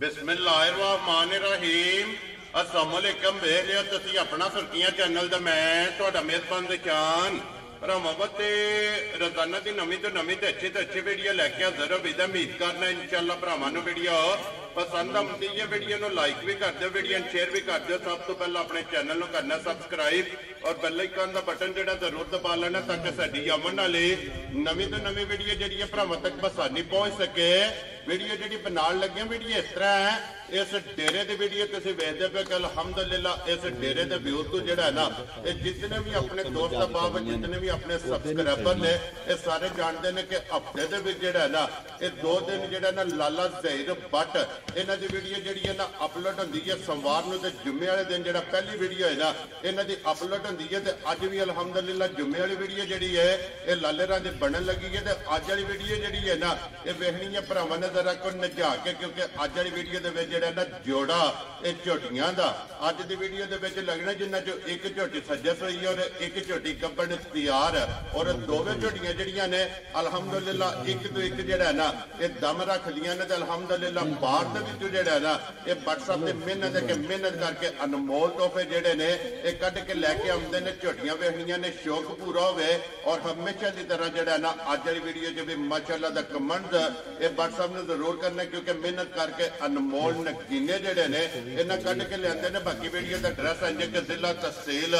बिस्मिल्लाहिर्रहमानिर्रहीम अस्सलाम वालेकुम वेख लियो तुसीं अपना सुर्खियां चैनल दा मैं तुहाडा मेहरबान निशान भरावां ते रोजाना दी नवीं तो अच्छी वीडियो लैके हाज़र हो विदा उम्मीद करना इंशाअल्लाह भरावां नूं वीडियो पसंद आती है। वीडियो नूं लाइक भी कर दो, वीडियो शेयर भी कर दो। सब तो पहले अपने चैनल नूं करना सबसक्राइब और बेल आइकन दा बटन जिहड़ा जरूर दबा लेना ताकि साडी आउण वाली नवीं तो नवीं वीडियो जिहड़ी है भरावां तक आसानी पहुंच सके। वीडियो जी बनाने लगे वीडियो इस तरह है, इस डेरे की वीडियो तुम वेखते पे कि अल्हम्दुलिल्लाह इस डेरे के व्यू तो जोड़ा ना ये जितने भी अपने दोस्त अहबाब जितने भी अपने सबसक्राइबर ने ये सारे जानते हैं कि हफ्ते के जोड़ा ना ये 2 दिन जोड़ा ना लाला ज़हीर भट्ट इन्हों की वीडियो जी है ना अपलोड होंगी है सोमवार को तो जुम्मे वाले दिन जो पहली वीडियो है ना इन्हों की अपलोड होंगी है। तो अज भी अल्हम्दुलिल्लाह जुम्मे वाली वीडियो जी है ये लाले राम की बनन लगी है। तो अज वाली वीडियो जी है ना ये वेखनी है भरावां ने जरा को नजा के, क्योंकि अज वाली वीडियो के ना जोड़ा ये झोटियां का अज की वीडियो के लगना जिन्हों चो एक झोटी सज्जस हुई है और एक झोटी कब्बन तैयार है और दोवें झोटियां जड़ियां ने अल्हम्दुलिल्लाह एक तो एक जोड़ा ना ये दम रख लिया ने। अल्हम्दुलिल्लाह बाहर के जोड़ा ना ये व्हाट्सएप से मेहनत करके अनमोल तोहफे जोड़े ने ये कढ़ के लैके आते हैं। झोटियां वेखनियां ने शौक पूरा हो और हमेशा की तरह जोड़ा ना अज वाली वीडियो च भी माशाअल्लाह दा कमेंट ये व्हाट्सएप में जरूर करना, क्योंकि मेहनत करके अनमोल नगीने जोड़े ने इन्हें कढ़ के लियाते हैं। बाकी वीडियो का एड्रैस है जी जिला तहसील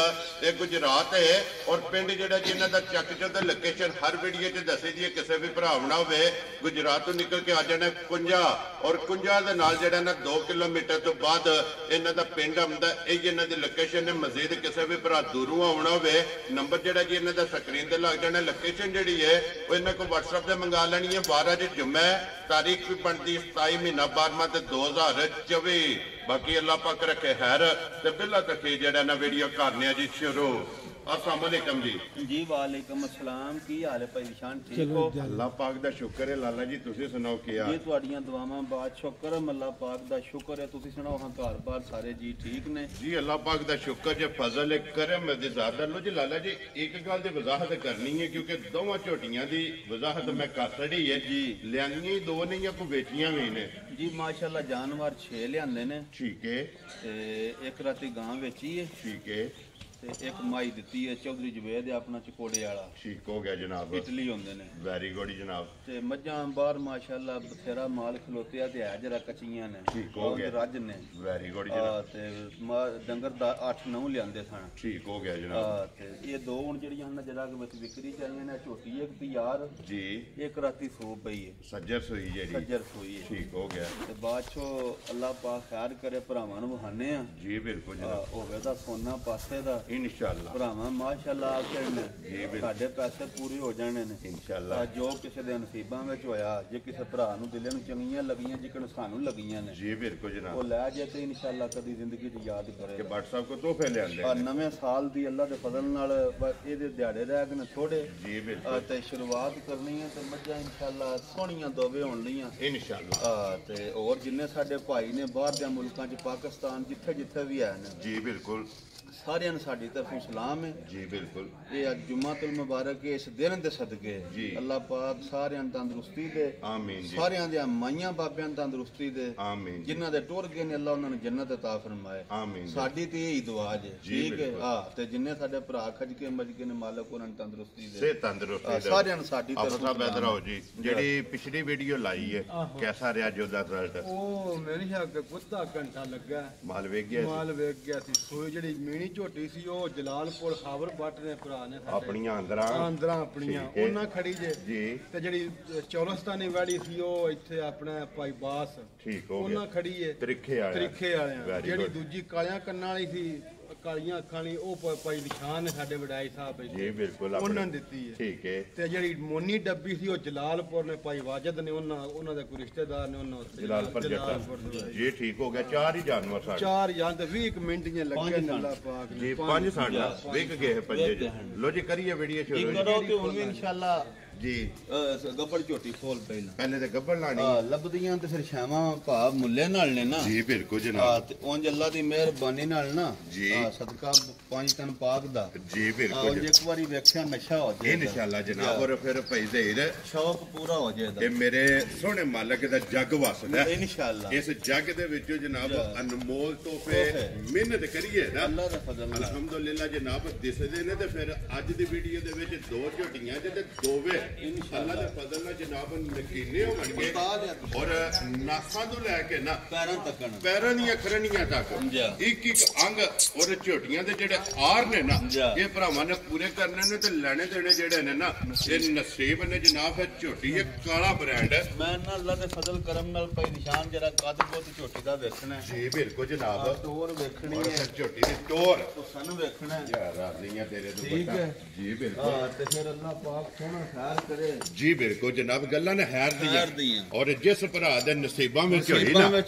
ये गुजरात है और पिंड जोड़ा जी इन्हों का चक चौधर लोकेशन हर वीडियो च दसी दी है। किसी भी भरा ना हो गुजरात तो निकल के आ जाना कुंजा और कुंजा के नाल जोड़ा ना 2 किलोमीटर तो बाद इन्हों का पिंड आता यही इन्हों की लोकेशन है। मजीद किसी भी भरा दूरों आना हो नंबर जोड़ा जी इन्हों का स्क्रीन पर लग जाना। लोकेशन जी है वो इन्हों को व्हाट्सएप से मंगा लेनी है। 12 ज जुम्मे तारीख भी बनती 27 महीना 12वां 2024। बाकी अल्लाह पाक रखे खैर ते बिल्ला तक जेड़ा ना वीडियो करने जी शुरू। अस्सलाम वालेकुम जी वालेकुम अस्सलाम। की हाल है भाई शान? ठीक हो? अल्लाह पाक दा शुक्र है। लाला जी तुसी सुनाओ कि यार जी तुहाडियां दुआवां बाद शुक्र है अल्लाह पाक दा शुक्र है। तुसी सुनाओ हां घर बार सारे जी ठीक ने? जी अल्लाह पाक दा शुक्र जे फजल है करम दी ज़ात लो जी। लाला जी एक गल दी वजाहत करनी है क्योंकि दोवां झोटियां दी वजाहत मैं कर छड़ी है जी। लियांदियां 2 नहीं या कोई बेचियां भी ने जी माशाअल्लाह। जानवर 6 लियांदे ने। ठीक है। ते एक राती गां बेची है। ठीक है। एक माई दी है चौधरी जवेद अपना चकोड़े वाला। ठीक हो गया जनाब। इटली होंदे ने। वेरी गुड जनाब। ते मज्जां बाहर माशाअल्लाह बथेरा माल खलोते आ ते है जरा कच्चियां ने। ठीक हो गया। रज ने। वेरी गुड जनाब। ते डंगर 8-9 लियांदे सन। ठीक हो गया जनाब। ते ये 2 हुण जड़ियां हन जरा के विच विक्री चाहिए ने। झोटी एक तैयार जी एक राती सो पई है सज्जर सोई जेडी सज्जर सोई है। ठीक हो गया। ते बाद चो अल्लाह पाक खैर करे भरावां नूं वहाने आ जी बिल्कुल जनाब। होवे दा सोना पासे दा इंशाअल्लाह माशाअल्लाह साडे पैसे पूरे हो जाने ने इंशाअल्लाह। जो किसी दे नसीबां विच होया जे किसी भरा नूं दिले नूं चंगियां लगियां जिकण सानू लगियां ने जी बिल्कुल जनाब। वो लै जे ते इंशाअल्लाह कदी जिंदगी च याद करे कि व्हाट्सएप को तोहफे ले आंदे नवे साल दी अल्लाह दे फजल नाल इहदे दिहाड़े रह गए ने थोड़े जी बिल्कुल। ते शुरुआत करनी है ते मज्जां इंशाअल्लाह सोहणियां दोवे होण लईयां इंशाअल्लाह। ते और जिन्ने साडे भाई ने बाहर दे मुल्कां च पाकिस्तान जिथे जिथे भी है जी बिल्कुल सारियां नूं साडी तरफों सलाम है जी बिल्कुल। ये अज जुम्मातुल मुबारक है। इस दिन दे सदके जी अल्लाह पाक सारियां तंदुरुस्ती दे आमीन। सारियां दे माइयां बाबियां तंदुरुस्ती दे आमीन। जिन्हां दे टुर गए ने अल्लाह उन्हां नूं जन्नत अता फरमाए आमीन। साडी ते यही दुआ है ठीक है। हां ते जिन्ने साडे भरा खज के मज के ने मालिक उन्हां नूं तंदुरुस्ती दे से तंदुरुस्ती दे सारियां नूं साडी तरफों बेहतर हो जी। जेडी पिछली वीडियो लाई है कैसा रहा जो दा रिजल्ट? ओ मेरे ख्याल कुत्ता घंटा लगा माल वेख गया सी। सोई जेडी मीणी झोटी सी ओ जलालपुर खावर बट ने भरा ने अपनियां अंदरां अपनियां ਉਹਨਾਂ ਖੜੀ ਜੇ ਜੀ ਤੇ ਜਿਹੜੀ ਚੌਰਸਤਾਨੀ ਵਾੜੀ ਸੀ ਉਹ ਇੱਥੇ ਆਪਣਾ ਭਾਈ ਬਾਸ ਠੀਕ ਹੋ ਗਿਆ ਉਹਨਾਂ ਖੜੀ ਏ ਤਰੀਖੇ ਵਾਲਿਆਂ ਜਿਹੜੀ ਦੂਜੀ ਕਾਲਿਆਂ ਕੰਨਾਂ ਵਾਲੀ ਸੀ ਕਾਲੀਆਂ ਅੱਖਾਂ ਵਾਲੀ ਉਹ ਭਾਈ ਨਿਸ਼ਾਨ ਨੇ ਸਾਡੇ ਵਡਾਈ ਸਾਹਿਬ ਜੀ ਬਿਲਕੁਲ ਉਹਨਾਂ ਦਿੱਤੀ ਹੈ ਠੀਕ ਹੈ। ਤੇ ਜਿਹੜੀ ਮੋਨੀ ਡੱਬੀ ਸੀ ਉਹ ਜਲਾਲਪੁਰ ਨੇ ਭਾਈ ਵਾਜਦ ਨੇ ਉਹਨਾਂ ਦੇ ਕੋਈ ਰਿਸ਼ਤੇਦਾਰ ਨੇ ਉਹਨਾਂ ਜਲਾਲਪੁਰ ਜੀ ਠੀਕ ਹੋ ਗਿਆ। 4 ਹੀ ਜਾਨਵਰ ਸਾਡੇ 4 ਜਾਨਵਰ 20 ਮਿੰਟ ਦੀਆਂ ਲੱਗੇ ਨੇ ਅੱਲਾਹ ਪਾਕ ਜੀ 5 ਸਾਡਾ ਵਿਕ ਗਏ ਪੰਜੇ। लो जी करिए वीडियो शुरू करो कि हुन इंशाअल्लाह ਜੀ ਗੱਬੜ ਝੋਟੀ ਖੋਲ ਪਹਿਲੇ ਤੇ ਗੱਬੜ ਲਾਣੀ ਲੱਭਦੀਆਂ ਤੇ ਫਿਰ ਛਾਵਾਂ ਭਾ ਮੁੱਲੇ ਨਾਲ ਨੇ ਨਾ ਜੀ ਬਿਲਕੁਲ ਜਨਾਬ ਤੇ ਉਂਝ ਅੱਲਾ ਦੀ ਮਿਹਰਬਾਨੀ ਨਾਲ ਨਾ ਜੀ ਸਦਕਾ 5 ਦਿਨ ਪਾਕ ਦਾ ਜੀ ਬਿਲਕੁਲ ਇੱਕ ਵਾਰੀ ਵੇਖਿਆ ਨਸ਼ਾ ਹੋ ਜਾਏ ਇਨਸ਼ਾਅੱਲਾ ਜਨਾਬ ਔਰ ਫਿਰ ਭਾਈ ਜ਼ਹੀਰ ਸ਼ੌਕ ਪੂਰਾ ਹੋ ਜਾਏਗਾ ਇਹ ਮੇਰੇ ਸੋਹਣੇ ਮਾਲਕ ਦਾ ਜੱਗ ਵਸਦਾ ਇਨਸ਼ਾਅੱਲਾ ਇਸ ਜੱਗ ਦੇ ਵਿੱਚੋਂ ਜਨਾਬ ਅਨਮੋਲ ਤੋਹਫੇ ਮਿਹਨਤ ਕਰੀਏ ਨਾ ਅੱਲਾ ਦਾ ਫਜ਼ਲ ਅਲਹਮਦੁਲਿਲਾ ਜਨਾਬ ਦਿਸਦੇ ਨੇ ਤੇ ਫਿਰ ਅੱਜ ਦੀ ਵੀਡੀਓ ਦੇ ਵਿੱਚ 2 ਝੋਟੀਆਂ ਤੇ ਦੋਵੇਂ ਇਨਸ਼ਾਅੱਲਾ ਦੇ ਫਜ਼ਲ ਨਾਲ ਜਨਾਬ ਨਕੀਨੇ ਹੋਣਗੇ ਔਰ ਨਾਸਾਂ ਤੋਂ ਲੈ ਕੇ ਨਾ ਪੈਰਾਂ ਦੀਆਂ ਖਰਣੀਆਂ ਤੱਕ ਇੱਕ ਇੱਕ ਅੰਗ ਔਰ ਝੋਟੀਆਂ ਦੇ ਜਿਹੜੇ ਆਰ ਨੇ ਨਾ ਇਹ ਭਰਾਵਾਂ ਨੇ ਪੂਰੇ ਕਰਨੇ ਨੇ ਤੇ ਲੈਣੇ ਦੇਣੇ ਜਿਹੜੇ ਨੇ ਨਾ ਇਹ ਨਸੀਬ ਨੇ ਜਨਾਬ ਇਹ ਝੋਟੀ ਇਹ ਕਾਲਾ ਬ੍ਰਾਂਡ ਹੈ ਮੈਂ ਨਾ ਅੱਲਾ ਦੇ ਫਜ਼ਲ ਕਰਮ ਨਾਲ ਪਈ ਨਿਸ਼ਾਨ ਜਿਹੜਾ ਕੱਦ ਬੁੱਧ ਝੋਟੀ ਦਾ ਵੇਖਣਾ ਜੀ ਬਿਲਕੁਲ ਜਨਾਬ ਟੋਰ ਵੇਖਣੀ ਹੈ ਝੋਟੀ ਦੀ ਟੋਰ ਸਾਨੂੰ ਵੇਖਣਾ ਯਾਰ ਰਾਜ਼ੀਆਂ ਤੇਰੇ ਤੋਂ ਠੀਕ ਹੈ ਜੀ ਬਿਲਕੁਲ ਤੇ ਫਿਰ ਅੱਲਾ ਪਾਕ ਸੋਹਣਾ ਖੈਰ ਕਰੇ ਜੀ ਬਿਲਕੁਲ ਜਨਾਬ ਗੱਲਾਂ ਨੇ ਹੈਰ ਦੀਆਂ ਔਰ ਜਿਸ ਭਰਾ ਦੇ ਨਸੀਬਾਂ ਵਿੱਚ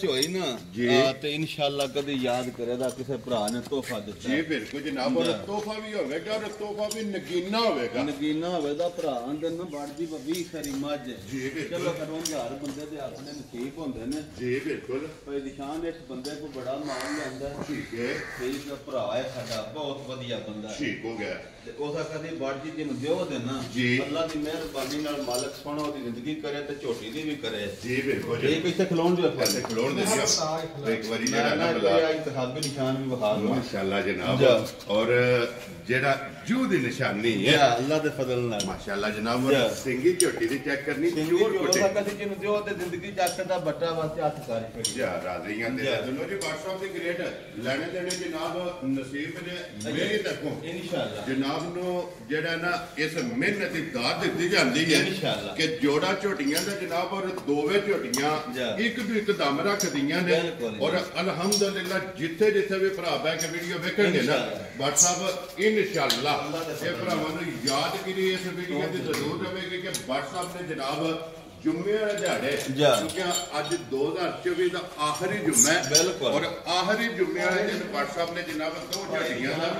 ਹੋਈ ਨਾ ਤੇ ਇਨਸ਼ਾਅੱਲਾ ਕਦੇ ਯਾਦ ਕਰੇਗਾ ਕਿਸੇ ਭਰਾ ਨੇ ਤੋਹਫਾ ਦਿੱਤਾ ਜੀ ਬਿਲਕੁਲ ਜਨਾਬ ਔਰ ਤੋਹਫਾ ਵੀ ਹੋਵੇਗਾ ਔਰ ਤੋਹਫਾ ਵੀ ਨਗੀਨਾ ਹੋਵੇਗਾ ਭਰਾ ਅੰਦਰ ਨਾ ਵੜਦੀ 20 ਖਰੀ ਮੱਝ ਜੀ ਬਿਲਕੁਲ ਚਲੋ ਕਰੋਂ 1000 ਬੰਦੇ ਦੇ ਆਪਣੇ ਨਸੀਬ ਹੁੰਦੇ ਨੇ ਜੀ ਬਿਲਕੁਲ ਭਾਈ ਨਿਸ਼ਾਨ ਇਸ ਬੰਦੇ ਕੋ ਬੜਾ ਮਾਣ ਲੈਂਦਾ ਠੀਕ ਹੈ ਠੀਕ ਭਰਾ ਹੈ ਸਾਡਾ ਬਹੁਤ ਵਧੀਆ ਬੰਦਾ ਠੀਕ ਹੋ ਗਿਆ ਤੇ ਉਹਦਾ ਕਦੇ ਵੜਦੀ ਜਿਹਨੂੰ ਦਿਓ ਦੇਣਾ ਅੱਲਾ ਦੀ ਮਿਹਰਬਾਨੀ ਨਾਲ ਮਾਲਕ ਸੋਹਣਾ ਉਹਦੀ ਜ਼ਿੰਦਗੀ ਕਰੇ ਤੇ ਝੋਟੀ ਦੀ ਵੀ ਕਰੇ ਜੀ ਬਿਲਕੁਲ ਇਹ ਕਿੱਥੇ ਖਲੋਣ ਦੇ ਪੈਸੇ ਖਲੋਣ ਦੇ ਜੀ ਇੱਕ ਵਾਰੀ ਜਿਹੜਾ ਨਾ ਬਲਾ ਇੰਤਖਾਬੀ ਨਿਸ਼ਾਨ ਵੀ ਵਿਖਾ ਦੋ ਮਾਸ਼ਾਅੱਲਾ ਜਨਾਬ ਔਰ ਜਿਹੜਾ ਜੂ ਦੀ ਨਿਸ਼ਾਨੀ ਹੈ ਅੱਲਾ ਦੇ ਫਜ਼ਲ ਨਾਲ ਮਾਸ਼ਾਅੱਲਾ ਜਨਾਬ ਸਿੰਘੀ ਝੋਟੀ ਦੀ ਚੈੱਕ ਕਰਨੀ ਜੂਰ ਕੋਟੇ ਕਦੇ ਜਿਹਨੂੰ ਦਿਓ ਤੇ ਜ਼ਿੰਦਗੀ ਚੱਕ ਦਾ ਬੱਟਾ ਵਾਸਤੇ ਹੱਥ ਕਰ ਛੱਡੀ ਯਾ ਰਾਜ਼ੀਆਂ ਦੇ ਦੋਨੋਂ ਜੀ WhatsApp ਦੀ ਗ੍ਰੇਡ ਲੈਣੇ ਦੇਣੇ ਜਨਾਬ ਨਸੀਬ ਨੇ ਮੇਰੀ ਤਰਫੋਂ ਇਨਸ਼ਾਅੱਲਾ ਜਨਾਬ ਨੂੰ ਜਿਹੜਾ ਨਾ ਇਸ ਮਿਹਨਤ ਦੀ ਦਾਤ ਦਿੱਤੀ ਜਾਂਦੀ ਹੈ ਕਿ ਜੋੜਾ ਝੋਟੀਆਂ ਦਾ ਜਨਾਬ ਔਰ ਦੋਵੇਂ ਝੋਟੀਆਂ ਇੱਕ ਤੋਂ ਇੱਕ ਦਮ ਰੱਖਦੀਆਂ ਨੇ ਔਰ ਅਲਹਮਦੁਲਿਲਾ ਜਿੱਥੇ ਜਿੱਥੇ ਵੀ ਭਰਾ ਬੈ ਕੇ ਵੀਡੀਓ ਵੇਖਣਗੇ ਨਾ WhatsApp ਇਨਸ਼ਾਅੱਲਾ ਇਹ ਭਰਾਵਾਂ ਨੂੰ ਯਾਦ ਕਰੀ ਇਸ ਵੀਡੀਓ ਦੀ ਜ਼ਰੂਰ ਰਵੇਗੀ ਕਿ WhatsApp ਨੇ ਜਨਾਬ ਜੁਮੇ ਵਾਲੇ ਦਿਹਾੜੇ ਕਿਉਂਕਿ ਅੱਜ 2024 ਦਾ ਆਖਰੀ ਜੁਮਾ ਹੈ ਔਰ ਆਖਰੀ ਜੁਮੇ ਵਾਲੇ ਦਿਨ WhatsApp ਨੇ ਜਨਾਬ 2 ਝੋਟੀਆਂ ਦਾ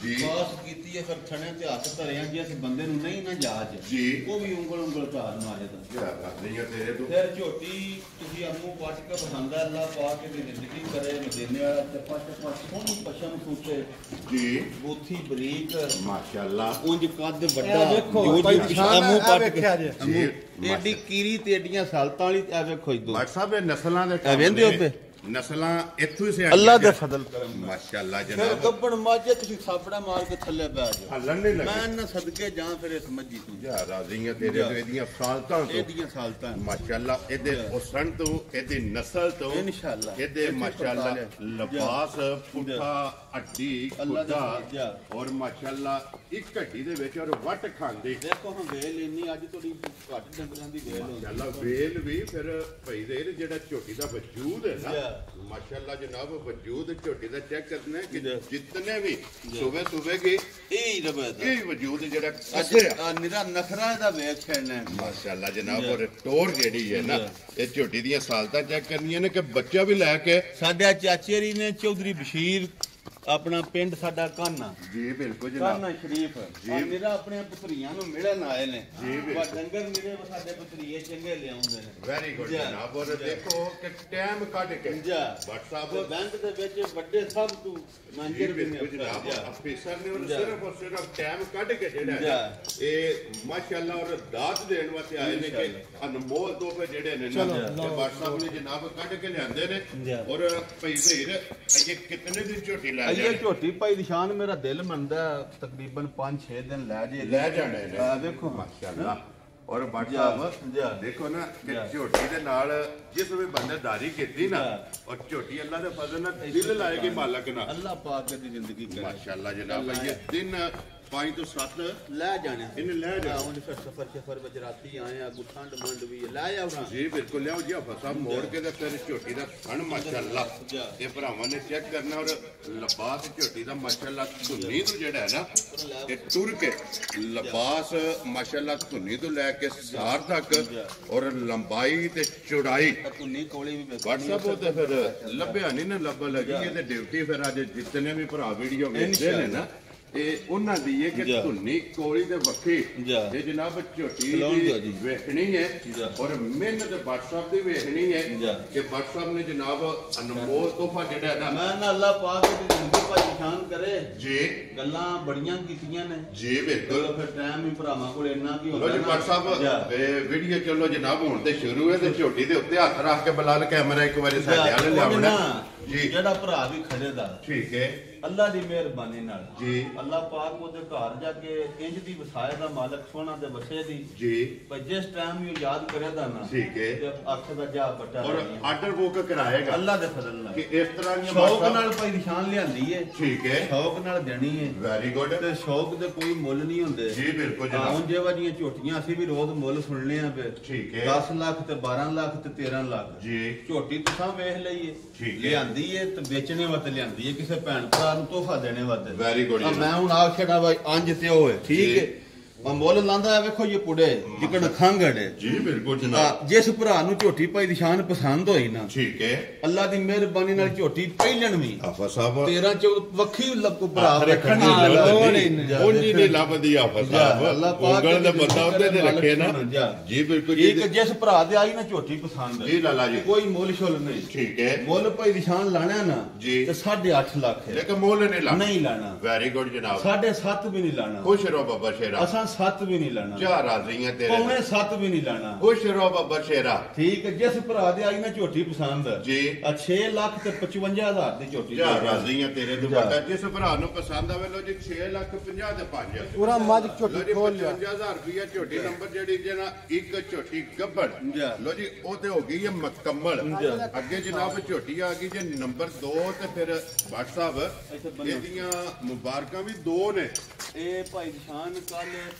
ਜੀ ਬਾਸ ਕੀਤੀ ਹੈ ਫਿਰ ਥਣੇ ਤੇ ਹੱਥ ਧਰਿਆ ਜੇ ਅਸੀਂ ਬੰਦੇ ਨੂੰ ਨਹੀਂ ਨਾ ਜਾਜ ਜੀ ਉਹ ਵੀ ਉਂਗਲ ਝਾੜ ਮਾਰੇ ਤਾਂ ਨਹੀਂ ਤੇਰੇ ਤੋਂ ਫਿਰ ਝੋਟੀ ਤੁਸੀਂ ਅੰਮੂ ਪੱਟ ਕੇ ਬਖਾਂਦਾ ਅੱਲਾ ਪਾਕ ਦੀ ਜ਼ਿੰਦਗੀ ਕਰੇ ਮਦੀਨੇ ਵਾਲਾ ਚੱਪਾ ਸੋਹਣੀ ਪਸ਼ਮ ਸੂਤੇ ਜੀ ਬੂਥੀ ਬਰੀਕ ਮਾਸ਼ਾਅੱਲਾ ਉਂਝ ਕੱਦ ਵੱਡਾ ਜੋ ਜੀ ਅੰਮੂ ਪੱਟ ਕੇ ਏਡੀ ਕੀਰੀ ਤੇ ਏਡੀਆਂ ਸਾਲਤਾਂ ਵਾਲੀ ਆ ਵੇਖੋ ਇਦੋਂ WhatsApp ਇਹ ਨਸਲਾਂ ਦੇ ਵੇਂਦੇ ਉੱਤੇ ਨਸਲਾਂ ਇੱਥੋਂ ਹੀ ਸੇ ਅੱਲਾ ਦੇ ਫਜ਼ਲ ਕਰਮ ਮਾਸ਼ਾਅੱਲਾ ਫਿਰ ਜਨਾਬ ਗੱਬੜ ਮਾਝੇ ਤੁਸੀਂ ਸਾਪੜਾ ਮਾਰ ਕੇ ਥੱਲੇ ਬੈ ਜਾਓ ਹੱਲਣ ਨਹੀਂ ਲੱਗੇ ਮੈਂ ਨਾ ਸਦਕੇ ਜਾਂ ਫਿਰ ਇਸ ਮੱਜੀ ਤੋਂ ਯਾ ਰਾਜ਼ੀਆਂ ਤੇਰੇ ਤੋਂ ਇਹਦੀਆਂ ਸਾਲਤਾਂ ਤੋਂ ਇਹਦੀਆਂ ਸਾਲਤਾਂ ਮਾਸ਼ਾਅੱਲਾ ਇਹਦੇ ਹੁਸਨ ਤੋਂ ਇਹਦੀ ਨਸਲ ਤੋਂ ਇਨਸ਼ਾਅੱਲਾ ਇਹਦੇ ਮਾਸ਼ਾਅੱਲਾ ਲਿਬਾਸ ਪੁੱਠਾ ਅੱਡੀ ਖੁਦਾ ਔਰ ਮਾਸ਼ਾਅੱਲਾ ਇੱਕ ਘੱਟੀ ਦੇ ਵਿੱਚ ਔਰ ਵੱਟ ਖਾਂਦੀ ਦੇਖੋ ਹੁਣ ਵੇਲ ਇੰਨੀ ਅੱਜ ਥੋੜੀ ਘੱਟ ਡੰਗਰਾਂ ਦੀ ਵੇਲ ਹੁੰਦੀ ਮਾਸ਼ਾਅੱਲਾ ਵੇਲ ਵੀ ਫਿਰ ਭਈ ਦੇ ਜਿਹੜਾ ਝੋਟੀ ਦਾ ਵਜੂਦ ਹੈ ਨਾ ਮਾਸ਼ਾਅੱਲਾ ਜਨਾਬ ਵਜੂਦ ਝੋਟੀ ਦਾ ਚੈੱਕ ਕਰਨਾ ਕਿ ਜਿਤਨੇ ਵੀ ਸੁਬਹ ਕੇ ਇਹ ਰਬਤ ਇਹ ਵਜੂਦ ਜਿਹੜਾ ਕੱਢਿਆ ਨਿਰਾ ਨਖਰਾ ਦਾ ਵੇਖ ਛੜਨਾ ਮਾਸ਼ਾਅੱਲਾ ਜਨਾਬ ਔਰ ਟੋਰ ਜਿਹੜੀ ਹੈ ਨਾ ਇਹ ਝੋਟੀ ਦੀਆਂ ਸਾਲਤਾਂ ਚੈੱਕ ਕਰਨੀਆਂ ਨੇ ਕਿ ਬੱਚਾ ਵੀ ਲੈ ਕੇ ਸਾਡੇ ਚਾਚੇ ਰੀ ਨੇ ਚੌਧਰੀ ਬਸ਼ੀਰ ਆਪਣਾ ਪਿੰਡ ਸਾਡਾ ਕਾਨਾ ਜੀ ਬਿਲਕੁਲ ਜਨਾਬ ਕਾਨਾ ਸ਼ਰੀਫ ਜੀ ਮੇਰਾ ਆਪਣੇ ਪੁੱਤਰੀਆਂ ਨੂੰ ਮਿਲਣ ਆਏ ਨੇ ਜੀ ਡੰਗਰ ਮੇਰੇ ਸਾਡੇ ਪੁੱਤਰੀਏ ਚੰਗੇ ਲਿਆਉਂਦੇ ਨੇ ਵੈਰੀ ਗੁੱਡ ਜਨਾਬ ਔਰ ਦੇਖੋ ਕਿ ਟਾਈਮ ਕੱਢ ਕੇ WhatsApp ਬੈਂਕ ਦੇ ਵਿੱਚ ਵੱਡੇ ਸਭ ਤੋਂ ਮੰਜਰ ਵੀ ਨੇ ਜਨਾਬ ਅਫੀਸਰ ਨੇ ਔਰ ਸਿਰਫ ਟਾਈਮ ਕੱਢ ਕੇ ਜਿਹੜਾ ਇਹ ਮਾਸ਼ਾਅੱਲਾ ਔਰ ਦਾਤ ਦੇਣ ਵਾਸਤੇ ਆਏ ਨੇ ਕਿ ਅਨਮੋਲ ਤੋਹਫੇ ਜਿਹੜੇ ਨੇ ਨਾ WhatsApp ਨੇ ਜਨਾਬ ਕੱਢ ਕੇ ਲਿਆਂਦੇ ਨੇ ਔਰ ਭਈ ਜ਼ਹੀਰ ਇਹ ਕਿਤਨੇ ਦਿਨ ਝੋਟੀ ਲੈ ਇਹ ਝੋਟੀ ਭਾਈ ਨਿਸ਼ਾਨ ਮੇਰਾ ਦਿਲ ਮੰਨਦਾ ਤਕਰੀਬਨ 5-6 ਦਿਨ ਲੈ ਜਾਣੇ ਨੇ ਦੇਖੋ ਮਾਸ਼ਾਅੱਲਾ ਔਰ WhatsApp ਦੇਖੋ ਨਾ ਕਿ ਝੋਟੀ ਦੇ ਨਾਲ ਜਿਸ ਵੀ ਬੰਦੇਦਾਰੀ ਕੀਤੀ ਨਾ ਔਰ ਝੋਟੀ ਅੱਲਾ ਦੇ ਫਜ਼ਲ ਨਾਲ ਦਿਲ ਲਾਏਗੀ ਮਾਲਕ ਨਾਲ ਅੱਲਾ ਪਾਕ ਦੀ ਜ਼ਿੰਦਗੀ ਕਰੇ ਮਾਸ਼ਾਅੱਲਾ ਜਨਾਬ ਇਹ ਦਿਨ 5 ਤੋਂ 7 ਲੈ ਜਾਣੇ ਇਹਨੇ ਲੈ ਜਾਣਾ ਹੁਣ ਫਿਰ ਸਫਰ ਵਿੱਚ ਰਾਤੀ ਆਏ ਆ ਗੁੱਠਾਂਡ ਮੰਡ ਵੀ ਲੈ ਆਉਣਾ ਜੀ ਬਿਲਕੁਲ ਲਿਆਓ ਜੀ ਫਸਾ ਮੋੜ ਕੇ ਤੇ ਫਿਰ ਝੋਟੀ ਦਾ ਥਣ ਮਾਸ਼ਾਅੱਲਾ ਇਹ ਭਰਾਵਾਂ ਨੇ ਚੈੱਕ ਕਰਨਾ ਔਰ ਲਿਬਾਸ ਝੋਟੀ ਦਾ ਮਾਸ਼ਾਅੱਲਾ ਧੁੰਨੀ ਤੋਂ ਜਿਹੜਾ ਹੈ ਨਾ ਇਹ ਟੁਰ ਕੇ ਲਿਬਾਸ ਮਾਸ਼ਾਅੱਲਾ ਧੁੰਨੀ ਤੋਂ ਲੈ ਕੇ ਸਾਰ ਤੱਕ ਔਰ ਲੰਬਾਈ ਤੇ ਚੌੜਾਈ ਧੁੰਨੀ ਕੋਲੀ ਵੀ WhatsApp ਤੇ ਫਿਰ ਲੱਭਿਆ ਨਹੀਂ ਨਾ ਲੱਭ ਲੱਗੀ ਇਹ ਤੇ ਡਿਊਟੀ ਫਿਰ ਅੱਜ ਜਿੰਨੇ ਵੀ ਭਰਾ ਵੀਡੀਓ ਵੇਖਦੇ ਨੇ ਨਾ ਇਹ ਉਹਨਾਂ ਦੀ ਹੈ ਕਿ ਧੁੰਨੀ ਕੋਲੀ ਦੇ ਵੱਖੀ ਇਹ ਜਨਾਬ ਝੋਟੀ ਦੀ ਵੇਖਣੀ ਹੈ ਔਰ ਮਿਹਨਤ ਬੱਟ ਸਾਹਿਬ ਦੀ ਵੇਖਣੀ ਹੈ ਕਿ ਬੱਟ ਸਾਹਿਬ ਨੇ ਜਨਾਬ ਅਨਮੋਲ ਤੋਹਫਾ ਜਿਹੜਾ ਨਾ ਮੈਂ ਨਾ ਅੱਲਾਹ ਪਾਕ ਦੀ ਜ਼ਿੰਦਗੀ ਭਾਈ ਸ਼ਾਨ ਕਰੇ ਜੀ ਗੱਲਾਂ ਬੜੀਆਂ ਕੀਤੀਆਂ ਨੇ ਜੀ ਬਿਲਕੁਲ ਫਿਰ ਟਾਈਮ ਹੀ ਭਰਾਵਾਂ ਕੋਲ ਇੰਨਾ ਕੀ ਹੁੰਦਾ ਲੋ ਜੀ ਬੱਟ ਸਾਹਿਬ ਇਹ ਵੀਡੀਓ ਚਲੋ ਜਨਾਬ ਹੁਣ ਤੇ ਸ਼ੁਰੂ ਹੈ ਤੇ ਝੋਟੀ ਦੇ ਉੱਤੇ ਹੱਥ ਰੱਖ ਕੇ ਬਲਾਲ ਕੈਮਰਾ ਇੱਕ ਵਾਰੀ ਸਾਡੇ ਵਾਲੇ ਲਿਆਉਣਾ ਜੀ ਜਿਹੜਾ ਭਰਾ ਵੀ ਖੜੇ ਦਾ ਠੀਕ ਹੈ ਅੱਲਾ ਦੀ ਮਿਹਰਬਾਨੀ ਨਾਲ ਜੀ ਅੱਲਾਹ ਪਾਕ ਉਹਦੇ ਘਰ ਜਾ ਕੇ ਇੰਜ ਦੀ ਵਸਾਇ ਦਾ ਮਾਲਕ ਸੋਹਣਾ ਤੇ ਵਸੇ ਦੀ ਜੀ ਪਰ ਜਿਸ ਟਾਈਮ ਵੀ ਯਾਦ ਕਰੇ ਦਾ ਨਾ ਠੀਕ ਹੈ ਤੇ ਅੱਖ ਦਾ ਜਾ ਬੱਟਾ ਔਰ ਆਰਡਰ ਬੁੱਕ ਕਰਾਏਗਾ ਅੱਲਾ ਦੇ ਫਜ਼ਲ ਨਾਲ ਕਿ ਇਸ ਤਰ੍ਹਾਂ ਦੀਆਂ ਸ਼ੌਕ ਨਾਲ ਭਾਈ ਨਿਸ਼ਾਨ ਲਿਆਂਦੀ ਏ ਠੀਕ ਹੈ ਸ਼ੌਕ ਨਾਲ ਦੇਣੀ ਏ ਵੈਰੀ ਗੁੱਡ ਤੇ ਸ਼ੌਕ ਦੇ ਕੋਈ ਮੁੱਲ ਨਹੀਂ ਹੁੰਦੇ ਜੀ ਬਿਲਕੁਲ ਜਨਾਬ ਹੁਣ ਜਿਹੋ ਜਿਹੀਆਂ ਝੋਟੀਆਂ ਅਸੀਂ ਵੀ ਰੋਜ਼ ਮੁੱਲ ਸੁਣਨੇ ਆ ਫਿਰ ਠੀਕ ਹੈ 10 ਲੱਖ ਤੇ 12 ਲੱਖ ਤੇ 13 ਲੱਖ ਜੀ ਝੋਟੀ ਤੁਸੀਂ ਵੇਖ ਲਈਏ ਠੀਕ ਹੈ ਲਿਆਂਦੀ ਏ ਤੇ ਵੇਚਣੇ ਵਾਸਤੇ ਲਿਆਂਦੀ ਏ ਕਿਸੇ ਭੈਣ ਭਰਾ ਨੂੰ ਤੋਹਫਾ ਦੇਣੇ ਵਾਸਤੇ ਵੈਰੀ ਗੁੱਡ ਮੈਂ ਹੁਣ ਆਖ ਛੜਾ ਬਾਈ ਅੰਜ ਤੇ ਹੋਏ ਠੀਕ ਹੈ ਮੁੱਲ ਲਾਂਦਾ ਹੈ ਵੇਖੋ ਇਹ ਪੁੜੇ ਜਿਕਣ ਖੰਗੜੇ ਜੀ ਬਿਲਕੁਲ ਜਨਾਬ ਜਿਸ ਭਰਾ ਨੂੰ ਝੋਟੀ ਭਾਈ ਦੀ ਸ਼ਾਨ ਪਸੰਦ ਹੋਈ ਨਾ ਠੀਕ ਹੈ ਅੱਲਾ ਦੀ ਮਿਹਰਬਾਨੀ ਨਾਲ ਝੋਟੀ ਪਹਿਲਣ ਵੀ ਆਫਾ ਸਾਹਿਬ 13 ਚ ਵੱਖੀ ਲੱਗ ਭਰਾ ਰੱਖਣ ਦੀ ਲੋੜ ਨਹੀਂ ਉਂਜੀ ਨਹੀਂ ਲੱਭਦੀ ਆਫਾ ਸਾਹਿਬ ਉਂਗਲ ਦੇ ਬੰਦਾ ਉਹਦੇ ਤੇ ਰੱਖੇ ਨਾ ਜੀ ਬਿਲਕੁਲ ਜੀ ਇੱਕ ਜਿਸ ਭਰਾ ਦੇ ਆਈ ਨਾ ਝੋਟੀ ਪਸੰਦ ਜੀ ਲਾਲਾ ਜੀ ਕੋਈ ਮੁੱਲ ਸ਼ੁੱਲ ਨਹੀਂ ਠੀਕ ਹੈ ਮੁੱਲ ਭਾਈ ਦੀ ਸ਼ਾਨ ਲਾਣਾ ਨਾ ਜੀ ਤੇ 8.5 ਲੱਖ ਹੈ ਲੇਕਿਨ ਮੁੱਲ ਨਹੀਂ ਲਾਣਾ ਨਹੀਂ ਲਾਣਾ ਵੈਰੀ ਗੁੱਡ ਜਨਾਬ 7.5 ਵੀ ਨਹੀਂ ਲਾਣਾ ਖੁਸ਼ ਰਹੋ ਬਾਬਾ ਸ਼ੇਰਾ ਅਸਾਂ 7 ਵੀ ਨਹੀਂ ਲਾਣਾ ਜਾ ਰਾਜ਼ੀਆਂ ਤੇਰੇ ਪੌਣੇ 7 ਵੀ ਨਹੀਂ ਲਾਣਾ ਖੁਸ਼ ਰਹੋ ਬਾਬਾ ਸ਼ੇਰਾ ਠੀਕ ਹੈ ਜਿਸ ਭਰਾ ਦੇ ਆਈ ਨਾ ਝੋਟੀ ਪਸੰਦ ਜੀ 6 ਲੱਖ ਤੇ 55000 ਦੀ ਝੋਟੀ ਜਾ ਰਾਜ਼ੀਆਂ ਤੇਰੇ ਦੁਪੱਟਾ ਜਿਸ ਭਰਾ ਨੂੰ ਪਸੰਦ ਆਵੇ ਲੋ ਜੀ 6 ਲੱਖ 50 ਤੇ 5 ਪੂਰਾ ਮੱਝ ਝੋਟੀ ਖੋਲ ਲਿਆ 55000 ਰੁਪਇਆ ਝੋਟੀ ਨੰਬਰ ਜਿਹੜੀ ਜਿਹੜਾ ਇੱਕ ਝੋਟੀ ਗੱਬੜ ਲੋ ਜੀ ਉਹ ਤੇ ਹੋ ਗਈ ਹੈ ਮੁਕੰਮਲ ਅੱਗੇ ਜਨਾਬ ਝੋਟੀ ਆ ਗਈ ਜੇ ਨੰਬਰ 2 ਤੇ ਫਿਰ WhatsApp ਇਹਦੀਆਂ ਮੁਬਾਰਕਾਂ ਵੀ 2 ਨੇ ਇਹ ਭਾਈ ਨਿਸ਼ਾਨ ਕੱਲ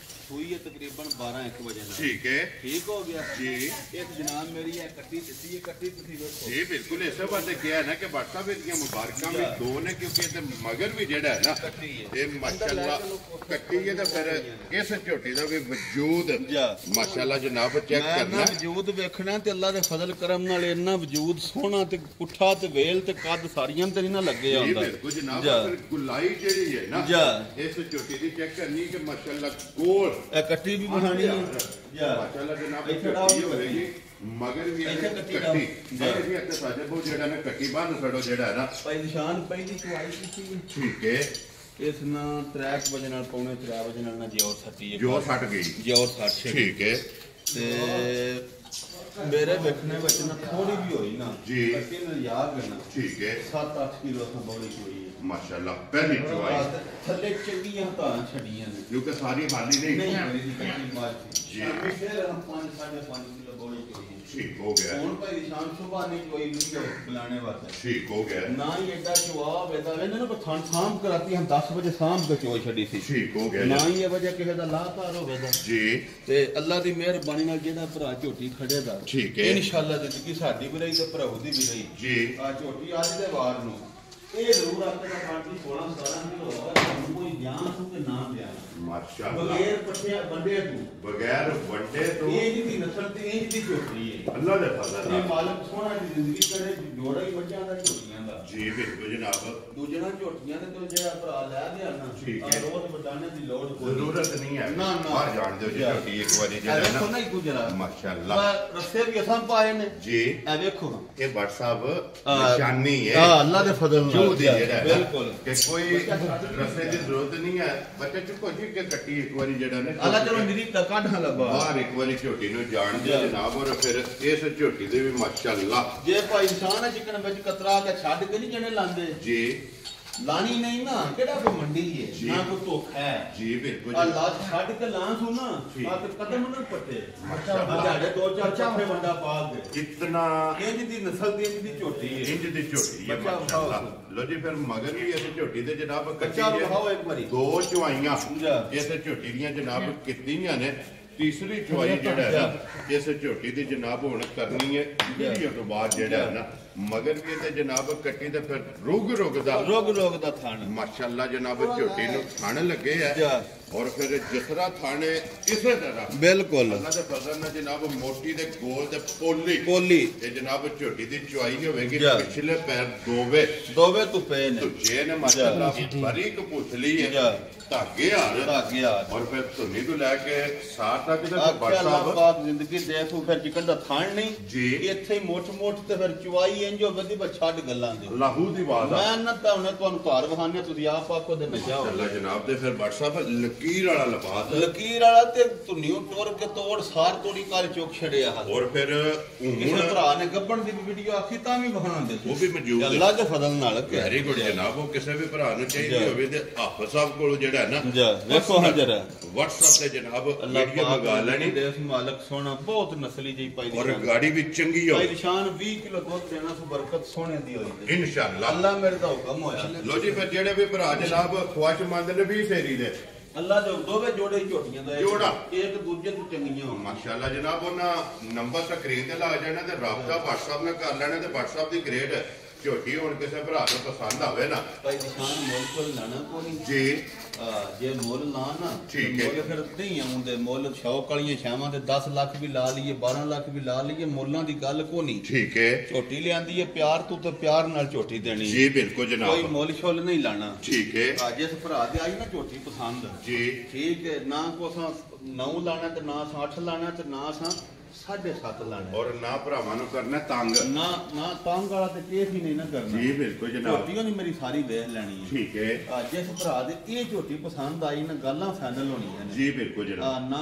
ਹੋਈ ਹੈ ਤਕਰੀਬਨ 12-1 ਵਜੇ ਨਾਲ ਠੀਕ ਹੈ ਠੀਕ ਹੋ ਗਿਆ ਜੀ ਇੱਕ ਜਨਾਬ ਮੇਰੀ ਹੈ ਕੱਟੀ ਦਿੱਤੀ ਹੈ ਕੱਟੀ ਤੁਸੀਂ ਵੇਖੋ ਜੀ ਬਿਲਕੁਲ ਇਸੇ ਵਾਸਤੇ ਕਿਹਾ ਨਾ ਕਿ WhatsApp ਇਹਦੀਆਂ ਮੁਬਾਰਕਾਂ ਵੀ 2 ਨੇ ਕਿਉਂਕਿ ਇਹਦੇ ਮਗਰ ਵੀ ਜਿਹੜਾ ਹੈ ਨਾ ਇਹ ਮਾਸ਼ਾਅੱਲਾ ਕੱਟੀ ਹੈ ਤਾਂ ਫਿਰ ਇਸ ਝੋਟੀ ਦਾ ਵੀ ਵਜੂਦ ਮਾਸ਼ਾਅੱਲਾ ਜਨਾਬ ਚੈੱਕ ਕਰਨਾ ਵਜੂਦ ਵੇਖਣਾ ਤੇ ਅੱਲਾ ਦੇ ਫਜ਼ਲ ਕਰਮ ਨਾਲ ਇੰਨਾ ਵਜੂਦ ਸੋਹਣਾ ਤੇ ਪੁੱਠਾ ਤੇ ਵੇਲ ਤੇ ਕੱਦ ਸਾਰੀਆਂ ਤੇ ਨਹੀਂ ਨਾ ਲੱਗੇ ਜੀ ਆਉਂਦਾ ਬਿਲਕੁਲ ਜਨਾਬ ਫਿਰ ਗੁਲਾਈ ਜਿਹੜੀ ਹੈ ਨਾ ਇਸ ਝੋਟੀ ਦੀ ਚੈੱਕ ਕਰਨੀ ਕਿ ਮਾਸ਼ਾਅੱਲਾ ਗੋਲ ਇਹ ਕੱਟੀ ਵੀ ਬਹਾਨੀ ਹੈ ਮਾਸ਼ਾਅੱਲਾ ਜਨਾਬ ਇਹ ਹੋਵੇਗੀ ਮਗਰ ਵੀ ਇਹ ਕੱਟੀ ਜੀ ਇੱਥੇ ਸਾਡੇ ਬਹੁਤ ਜਿਹੜਾ ਨਾ ਕੱਟੀ ਬੰਨ ਛੜੋ ਜਿਹੜਾ ਹੈ ਨਾ ਭਾਈ ਨਿਸ਼ਾਨ ਪਹਿਲੀ ਚੁਆਈ ਕੀਤੀ ਠੀਕ ਹੈ ਇਸ ਨਾਲ 3 ਵਜੇ ਨਾਲ ਪੌਣੇ 3 ਵਜੇ ਨਾਲ ਨਾ ਜਿਉਰ ਸੱਟੀ ਜੋ ਸੱਟ ਗਈ ਜਿਉਰ ਸੱਟ ਠੀਕ ਹੈ ਤੇ ਮੇਰੇ ਵੇਖਣੇ ਵਿੱਚ ਨਾ ਥੋੜੀ ਵੀ ਹੋਈ ਨਾ ਜੀ ਲੇਕਿਨ ਯਾਦ ਕਰਨਾ ਠੀਕ ਹੈ 7-8 ਕਿਲੋ ਤੋਂ ਬੜੀ ਹੋਈ ਮਾਸ਼ਾਅੱਲਾ ਪਹਿਲੀ ਚੁਆਈ ਥੱਲੇ ਚੰਗੀਆਂ ਤਾਂ ਛੜੀਆਂ ਨੇ ਜੋ ਕਿ ਸਾਰੀ ਖਾਲੀ ਨਹੀਂ ਮੇਰੀ ਕੱਚੀ ਬਾਤ ਜੀ ਫਿਰ 5-5.5 ਕਿਲੋ ਬੜੀ ਹੋਈ ਠੀਕ ਹੋ ਗਿਆ ਹੁਣ ਭਾਈ ਨਿਸ਼ਾਨ ਸੁਭਾ ਨਹੀਂ ਕੋਈ ਵੀਡੀਓ ਬੁਲਾਣੇ ਵਾਸਤੇ ਠੀਕ ਹੋ ਗਿਆ ਨਾ ਹੀ ਐਡਾ ਜਵਾਬ ਇਹਦਾ ਇਹਨਾਂ ਨੂੰ ਪਠਾਨ ਸਾਂਭ ਕਰਾਤੀ ਹਮ 10 ਵਜੇ ਸਾਂਭ ਕੇ ਚੋਈ ਛੱਡੀ ਸੀ ਠੀਕ ਹੋ ਗਿਆ ਨਾ ਹੀ ਇਹ ਵਜ੍ਹਾ ਕਿਸੇ ਦਾ ਲਾਤਾਰ ਹੋਵੇਗਾ ਜੀ ਤੇ ਅੱਲਾ ਦੀ ਮਿਹਰਬਾਨੀ ਨਾਲ ਜਿਹੜਾ ਭਰਾ ਝੋਟੀ ਖੜੇ ਦਾ ਠੀਕ ਹੈ ਇਨਸ਼ਾਅੱਲਾ ਜ਼ਿੰਦਗੀ ਸਾਡੀ ਵੀ ਰਹੀ ਤੇ ਭਰਾਉ ਦੀ ਵੀ ਰਹੀ ਜੀ ਆ ਝੋਟੀ ਅੱਜ ਦੇ ਵਾਰ ਨੂੰ ਇਹ ਜ਼ਰੂਰ ਆਪਣੇ ਦਾ ਪਾਰਟੀ 16-17 ਕਿਲੋ ਹੋਗਾ ਤੁਹਾਨੂੰ ਕੋਈ ਗਿਆਨ ਤੋਂ ਤੇ ਨਾਮ ਲਿਆ ਮਾਸ਼ਾਅੱਲਾ ਬਗੈਰ ਪੱਠਿਆਂ ਵੰਡੇ ਤੋਂ ਬਗੈਰ ਵੱਡੇ ਤੋਂ ਇਹ ਜਿਹਦੀ ਨਸਲ ਤੇ ਇਹ ਦੀ ਝੋਟੀ ਹੈ ਅੱਲਾ ਦੇ ਫਜ਼ਲ ਇਹ ਨਾਲ ਮਾਲਕ ਸੋਹਣਾ ਦੀ ਜ਼ਿੰਦਗੀ ਕਰੇ ਜੋੜਾ ਹੀ ਬੱਚਿਆਂ ਦਾ ਝੋਟੀਆਂ ਦਾ ਜੀ ਬਿਲਕੁਲ ਜਨਾਬ ਦੂਜੇ ਨਾਲ ਝੋਟੀਆਂ ਦੇ ਤੋਂ ਜਿਹੜਾ ਭਰਾ ਲੈ ਗਿਆ ਨਾ ਠੀਕ ਹੈ ਰੋਜ਼ ਵਡਾਣੇ ਦੀ ਲੋੜ ਕੋਈ ਜ਼ਰੂਰਤ ਨਹੀਂ ਹੈ ਨਾ ਬਾਹਰ ਜਾਣ ਦਿਓ ਜੀ ਝੋਟੀ ਇੱਕ ਵਾਰੀ ਜਿਹੜਾ ਵੇਖੋ ਨਾ ਨਾ ਗੁਜਰਾ ਮਾਸ਼ਾਅੱਲਾ ਰਸਤੇ ਵੀ ਅਸਾਂ ਪਾਏ ਨੇ ਜੀ ਇਹ ਵੇਖੋ ਇਹ WhatsApp ਨਿਸ਼ਾਨੀ ਹੈ ਹਾਂ ਅੱਲਾ ਦੇ ਫਜ਼ਲ ਨਾਲ ਜੋ ਦੀ ਜਿਹੜਾ ਹੈ ਬਿਲਕੁਲ ਕਿ ਕੋਈ ਰਸਤੇ ਦੀ ਜ਼ਰੂਰਤ ਨਹੀਂ ਹੈ ਬੱਚੇ ਚੁੱਕੋ ਜੀ ਕਿ ਕੱਟੀ ਇੱਕ ਵਾਰੀ ਜਿਹੜਾ ਨਾ ਅੱਲਾ ਚਲੋ ਮੇਰੀ ਕੱਢ ਹਲਾ ਬਾਹਰ ਇੱਕ ਵਾਰੀ ਝੋਟੀ ਨੂੰ ਜਾਣ ਦਿਓ ਜਨਾਬ ਔਰ ਫਿਰ ਇਸ ਝੋਟੀ ਦੇ ਵੀ ਮਾਸ਼ਾਅੱਲਾ ਜੇ ਭਾਈ ਇਨਸਾਨ ਹੈ ਚਿਕਨ ਵਿੱਚ ਕਤਰਾ ਕੇ ਛੱਡ ਕੇ ਨਹੀਂ ਜਣੇ ਲਾਂਦੇ ਜੀ ਲਾਣੀ ਨਹੀਂ ਨਾ ਕਿਹੜਾ ਕੋਈ ਮੰਡੀ ਹੈ ਨਾ ਕੋਈ ਧੋਖਾ ਹੈ ਜੀ ਬਿਲਕੁਲ ਅੱਲਾ ਛੱਡ ਕੇ ਲਾਂ ਸੁਣਾ ਆ ਤੇ ਕਦਮ ਨਾ ਪੱਟੇ ਸਾਡੇ 2-4 ਚਾਫੇ ਵੰਡਾ ਪਾ ਦੇ ਕਿਤਨਾ ਇੰਜ ਦੀ ਨਸਲ ਦੀ ਇੰਜ ਦੀ ਝੋਟੀ ਹੈ ਇੰਜ ਦੀ ਝੋਟੀ ਹੈ ਬੱਚਾ ਮਾਸ਼ਾਅੱਲਾ ਲੋ ਜੀ ਫਿਰ ਮਗਰ ਵੀ ਇਸ ਝੋਟੀ ਦੇ ਜਨਾਬ ਬੱਚਾ ਵਿਖਾਓ ਇੱਕ ਵਾਰੀ 2 ਚੁਆਈਆਂ ਇਸ ਝੋਟੀ ਦੀਆਂ ਜਨਾਬ ਕਿਤਨੀਆਂ ਨੇ ਤੀਸਰੀ ਚੁਆਈ ਜਿਹੜਾ ਹੈ ਨਾ ਇਸ ਝੋਟੀ ਦੀ ਜਨਾਬ ਹੁਣ ਕਰਨੀ ਹੈ ਵੀਡੀਓ ਤੋਂ ਬਾਅਦ ਜਿਹੜਾ ਹੈ ਨਾ ਮਗਰ ਵੀ ਤੇ ਜਨਾਬ ਕੱਟੀ ਤੇ ਫਿਰ ਰੁਗ ਦਾ ਦਾ ਥਣ ਮਾਸ਼ਾਅੱਲਾ ਜਨਾਬ ਝੋਟੀ ਨੂੰ ਥਣ ਲੱਗੇ ਆ और फिर जिसरा थाने इसे तरह बिल्कुल अल्लाह दे फजल नाल जनाब मोटी ते गोल ते पोली पोली ते जनाब झोटी दी चुआई होवेगी जा। पिछले पैर दोवे दोवे तुपे ने तुझे ने माशाअल्लाह बारीक पुछली है जा। धागे हार और फिर धुनी तो लेके सार तक ते अल्लाह पाक जिंदगी दे तू फिर चिकन दा थान नहीं जी ਇੱਥੇ ਹੀ ਮੋਟ ਤੇ ਫਿਰ ਚੁਆਈ ਇੰਜ ਹੋ ਗਈ ਬਸ ਛੱਡ ਗੱਲਾਂ ਦੇ लाहू दी आवाज ਮੈਂ ਨਾ ਤਾਂ ਉਹਨੇ ਤੁਹਾਨੂੰ ਘਰ ਵਹਾਨੇ ਤੁਸੀਂ ਆਪ ਆਖੋ ਦੇ ਨਸ਼ਾ अल्लाह जनाब दे फिर WhatsApp लकीर वाला लबास ਲਕੀਰ ਵਾਲਾ ਤੇ ਧੁਨੀਓ ਟੋਰ ਕੇ ਤੋੜ ਸਾਰ ਤੋੜੀ ਕਰ ਚੁੱਕ ਛੜਿਆ ਹਾ और फिर ਕਿਸੇ ਭਰਾ ਨੇ ਗੱਬਣ ਦੀ ਵੀਡੀਓ ਆਖੀ ਤਾਂ ਵੀ ਵਹਾਣ ਦੇ वो भी मौजूद है ਅੱਲਾਹ ਦੇ ਫਜ਼ਲ ਨਾਲ ਵੈਰੀ ਗੁੱਡ ਜਨਾਬ ਉਹ ਕਿਸੇ ਵੀ ਭਰਾ ਨੂੰ ਚਾਹੀਦੀ ਹੋਵੇ ਤੇ ਹਾਫਿਜ਼ ਸਾਹਿਬ ਕੋਲ ਜਿਹੜਾ ਹੈ ਨਾ ਜਾ ਵੇਖੋ ਹਜਰ WhatsApp ਤੇ ਜਨਾਬ ਅੱਲਾਹ ਵੀਡੀਓ ਪਾਕ ਮੰਗਾ ਲੈਣੀ ਦੇਸ ਮਾਲਕ ਸੋਹਣਾ ਬਹੁਤ ਨਸਲੀ ਜਿਹੀ ਪਾਈ ਔਰ ਗਾੜੀ ਵੀ ਚੰਗੀ ਭਾਈ ਹੋਵੇ ਨਿਸ਼ਾਨ 20 ਕਿਲੋ ਦੁੱਧ ਦੇਣਾ ਸੋ ਬਰਕਤ ਸੋਹਣੇ ਦੀ ਹੋਈ ਤੇ ਇਨਸ਼ਾਅੱਲਾ ਅੱਲਾਹ ਮੇਰੇ ਦਾ ਹੁਕਮ ਹੋਇਆ ਲੋ ਜੀ ਫਿਰ ਜਿਹੜੇ ਵੀ ਭਰਾ ਜਨਾਬ ਖੁਆਇਸ਼ਮੰਦ ਨੇ 20 ਫੇਰੀ ਦੇ ਅੱਲਾਹ ਜੋ ਦੋਵੇਂ ਜੋੜੇ ਝੋਟੀਆਂ ਦਾ ਜੋੜਾ। ਇੱਕ ਦੂਜੇ ਤੋਂ ਚੰਗੀਆਂ ਹੋਣ ਮਾਸ਼ਾਅੱਲਾ ਜਨਾਬ ਉਹਨਾਂ ਨੰਬਰ ਸਕਰੀਨ ਤੇ ਲਾ ਜਾਣਾ ਤੇ ਰਾਬਤਾ WhatsApp ਨਾਲ ਕਰ ਲੈਣਾ ਤੇ WhatsApp ਦੀ ਗ੍ਰੇਡ ਝੋਟੀ ਹੁਣ ਕਿਸੇ ਭਰਾ ਨੂੰ ਪਸੰਦ ਆਵੇ ਨਾ ਭਾਈ ਨਿਸ਼ਾਨ ਮੁੱਲ ਕੋਲ ਲੈਣਾ ਕੋਈ ਜੀ ਜੇ ਮੁੱਲ ਲਾ ਨਾ ਠੀਕ ਹੈ। ਮੁੱਲ ਫਿਰ ਨਹੀਂ ਆਉਂਦੇ ਮੁੱਲ ਸ਼ੌਕ ਵਾਲੀਆਂ ਛਾਵਾਂ ਤੇ 10 ਲੱਖ ਵੀ ਲਾ ਲਈਏ 12 ਲੱਖ ਵੀ ਲਾ ਲਈਏ ਮੁੱਲਾਂ ਦੀ ਗੱਲ ਕੋ ਨਹੀਂ ਠੀਕ ਹੈ ਝੋਟੀ ਲਿਆਂਦੀ ਹੈ ਪਿਆਰ ਤੂੰ ਤੇ ਪਿਆਰ ਨਾਲ ਝੋਟੀ ਦੇਣੀ ਜੀ ਬਿਲਕੁਲ ਕੋਈ ਜਨਾਬ ਮੁੱਲ ਛੁੱਲ ਨਹੀਂ ਲਾਣਾ ਠੀਕ ਹੈ ਜਿਸ ਭਰਾ ਦੇ ਆਈ ਨਾ ਝੋਟੀ ਪਸੰਦ ਜੀ ਠੀਕ ਹੈ ਨਾ ਕੋ ਸਾਂ 9 ਲਾਣਾ ਤੇ ਨਾ 60 ਲਾਣਾ ਤੇ ਨਾ ਸਾਂ 7.5 ਲਾਣਾ ਔਰ ਨਾ ਭਰਾਵਾਂ ਨੂੰ ਕਰਨਾ ਤੰਗ ਨਾ ਤੰਗ ਵਾਲਾ ਤੇ ਕੇਸ ਹੀ ਨਹੀਂ ਨਾ ਕਰਨਾ ਜੀ ਬਿਲਕੁਲ ਜਨਾਬ ਝੋਟੀਆਂ ਦੀ ਮੇਰੀ ਸਾਰੀ ਵੇਖ ਲੈਣੀ ਹੈ ਠੀਕ ਹੈ ਜਿਸ ਭਰਾ ਦੇ ਇਹ ਝੋਟੀ ਪਸੰਦ ਆਈ ਨਾ ਗੱਲਾਂ ਫਾਈਨਲ ਹੋਣੀਆਂ ਨੇ ਜੀ ਬਿਲकुल जनाब ਨਾ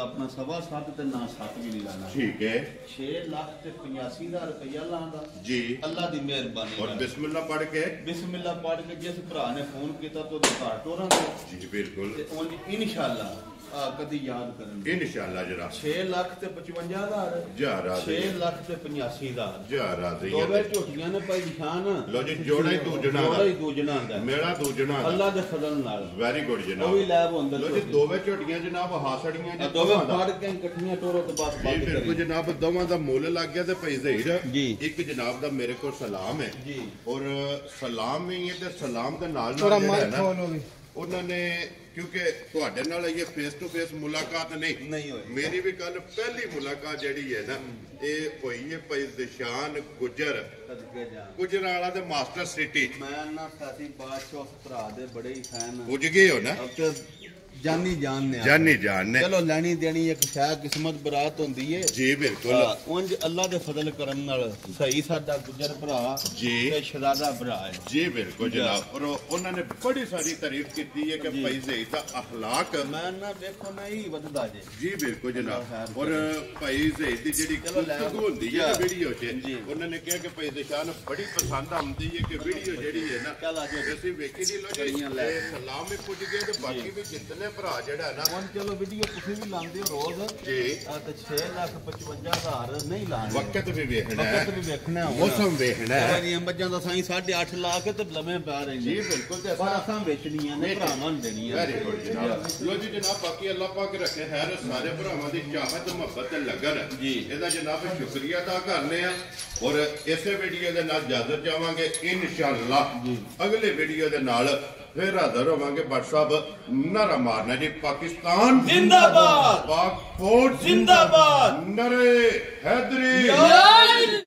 ਆਪਣਾ 7.5 ਤੇ ਨਾ 7 ਵੀ ਨਹੀਂ ਲਾਣਾ ठीक है 6 ਲੱਖ ਤੇ 85,000 ਰੁਪਇਆ ਲਾਂਦਾ जी ਅੱਲਾ ਦੀ ਮਿਹਰਬਾਨੀ और ਨਾਲ बिस्मिल्लाह पढ़ के ਬਿਸਮਿਲ੍ਲਾ ਪੜ੍ਹ ਕੇ ਜਿਸ ਭਰਾ ਨੇ ਫੋਨ ਕੀਤਾ ਤੋਂ ਘਰ ਟੋਰਾਂ ਤੇ जी बिल्कुल ਤੇ ਉਹ ਇਨਸ਼ਾਅੱਲਾ ਕਦੀ ਯਾਦ ਕਰਨਗੇ इंशाल्लाह जनाब 6 ਲੱਖ ਤੇ 55,000 जा राजी 6 ਲੱਖ ਤੇ 85,000 जा राजी ਦੋਵੇਂ ਝੋਟੀਆਂ ਨੇ ਭਾਈ ਨਿਸ਼ਾਨ लो जी जोड़ा ही दूजना ਜੋੜਾ ਹੀ ਦੂਜਣਾ ਦਾ मेरा दूजना ਅੱਲਾ ਦੇ ਫਜ਼ਲ ਨਾਲ वेरी गुड ਉਹ ਵੀ जनाब ਲੈਬ ਹੁੰਦਾ लो जी दोवे झोटियां जनाब हासड़ियां जी ਦੋਵੇਂ दोवां दा। ਫੜ ਕੇ ਇਕੱਠੀਆਂ ਟੋਰੋ ਤੇ ਬਸ जी ਬੰਦ बिल्कुल ਕਰੀ जनाब दोवां दा मुੱਲ ਲੱਗ ਗਿਆ ਤੇ ਭਾਈ ਜ਼ਹੀਰ ਜੀ। ਇੱਕ ਜਨਾਬ ਦਾ ਮੇਰੇ ਕੋਲ ਸਲਾਮ ਹੈ ਜੀ। ਔਰ ਸਲਾਮ ਹੀ ਹੈ ਤੇ ਸਲਾਮ ਦੇ ਨਾਲ ਥੋੜਾ ਨਾਲ ਜਿਹੜਾ ਹੈ ਮਾਈਕ ਨਾ ਖੋਲ ਲਓ ਵੀ। ਉਹਨਾਂ ਨੇ ਕਿਉਂਕਿ ਤੁਹਾਡੇ ਨਾਲ ਇਹ ਫੇਸ ਟੂ ਫੇਸ ਮੁਲਾਕਾਤ ਨਹੀਂ ਹੋਈ। ਮੇਰੀ ਵੀ ਕੱਲ ਪਹਿਲੀ ਮੁਲਾਕਾਤ ਜਿਹੜੀ ਹੈ ਨਾ ਇਹ ਹੋਈ ਹੈ ਭਾਈ ਦਿਸ਼ਾਨ ਗੁੱਜਰ ਸਦਕੇ ਜਾ ਗੁਜਰਾਂ ਵਾਲਾ ਤੇ ਮਾਸਟਰ ਸਿਟੀ ਮੈਂ ਨਾ ਸਾਥੀ ਬਾਦਸ਼ਾਹ ਉਸ ਭਰਾ ਦੇ ਬੜੇ ਹੀ ਫੈਨ ਹਾਂ ਪੁੱਜ ਗਏ ਹੋ ਨਾ ਅਬ ਤੇ ਜਾਨੀ ਜਾਨ ਨੇ ਜਾਨੀ ਜਾਨ ਨੇ ਚਲੋ ਲੈਣੀ ਦੇਣੀ ਇੱਕ ਸ਼ਾਇਦ ਕਿਸਮਤ ਬਰਾਤ ਹੁੰਦੀ ਏ ਜੀ ਬਿਲਕੁਲ ਉਂਝ ਅੱਲਾ ਦੇ ਫਜ਼ਲ ਕਰਮ ਨਾਲ ਸਹੀ ਸਾਡਾ ਗੁਜਰ ਭਰਾ ਜੀ। ਤੇ ਸ਼ਰਾਦਾ ਭਰਾ ਹੈ ਜੀ ਬਿਲकुल जनाब और उन्होंने बड़ी सारी तारीफ की है कि जी। भाई ज़हीर दा अखलाक ਮੈਂ ਨਾ ਵੇਖੋ ਨਾ ਹੀ ਵਧਦਾ ਜੇ जी बिल्कुल जनाब खैर और भाई ज़हीर दी जेडी चलो लै गुफ्तगू हुंदी है जी। वीडियो च जी। उन्होंने कहा कि भाई दिशान बड़ी पसंद आंदी है कि वीडियो जेडी है ना चल आ जाओ। ਅਸੀਂ ਵੇਖੀ ਦੀ ਲੋ ਜੀ कड़ियां लै। ਇਹ ਸਲਾਮ ਵੀ ਪੁੱਜ ਗਏ ਤੇ ਬਾਕੀ ਵੀ ਜਿੰਨੇ ਭਰਾ ਜਿਹੜਾ ਹੈ ਨਾ ਹੁਣ ਚਲੋ ਵੀਡੀਓ ਤੁਸੀਂ ਵੀ ਲਾਉਂਦੇ ਹੋ ਰੋਜ਼ ਜੀ ਤੇ 6,55,000 ਨਹੀਂ ਲਾਣੇ ਵਕਤ ਵੀ ਵੇਖਣਾ ਹੈ ਵਕਤ ਵੀ ਵੇਖਣਾ ਹੈ ਮੌਸਮ ਵੇਖਣਾ ਹੈ ਸਾਰੀਆਂ ਮੱਝਾਂ ਦਾ ਸਾਈਂ 8.5 ਲਾ ਕੇ ਤੇ ਲੰਮੇ ਪਾ ਰਹੇ ਜੀ ਬਿਲकुल ਤੇ ਪਰ ਅਸਾਂ ਵੇਚਣੀਆਂ ਨੇ ਭਰਾਵਾਂ ਨੂੰ ਦੇਣੀਆਂ ਵੈਰੀ ਗੁੱਡ ਜਨਾਬ ਲੋ ਜੀ ਜਨਾਬ ਬਾਕੀ ਅੱਲਾਹ ਪਾਕ ਰੱਖੇ ਖੈਰ ਸਾਰੇ ਭਰਾਵਾਂ ਦੀ ਚਾਹਤ ਮੁਹੱਬਤ ਤੇ ਲਗਨ ਜੀ। ਇਹਦਾ ਜਨਾਬ ਸ਼ੁਕਰੀਆ ਅਦਾ ਕਰਨੇ ਆ ਔਰ ਇਸੇ ਵੀਡੀਓ ਦੇ ਨਾਲ ਇਜਾਜ਼ਤ ਚਾਹਾਂਗੇ ਇਨਸ਼ਾਅੱਲਾ ਅਗਲੇ ਵੀਡੀਓ ਦੇ ਨਾਲ ਫਿਰ ਹਾਜ਼ਰ ਹੋਵਾਂਗੇ WhatsApp ਨਾਰਾ ਮਾਰਨਾ ਜੀ ਪਾਕਿਸਤਾਨ ਜ਼ਿੰਦਾਬਾਦ ਪਾਕ ਫੌਜ ਜ਼ਿੰਦਾਬਾਦ ਨਰੇ ਹੈਦਰੀ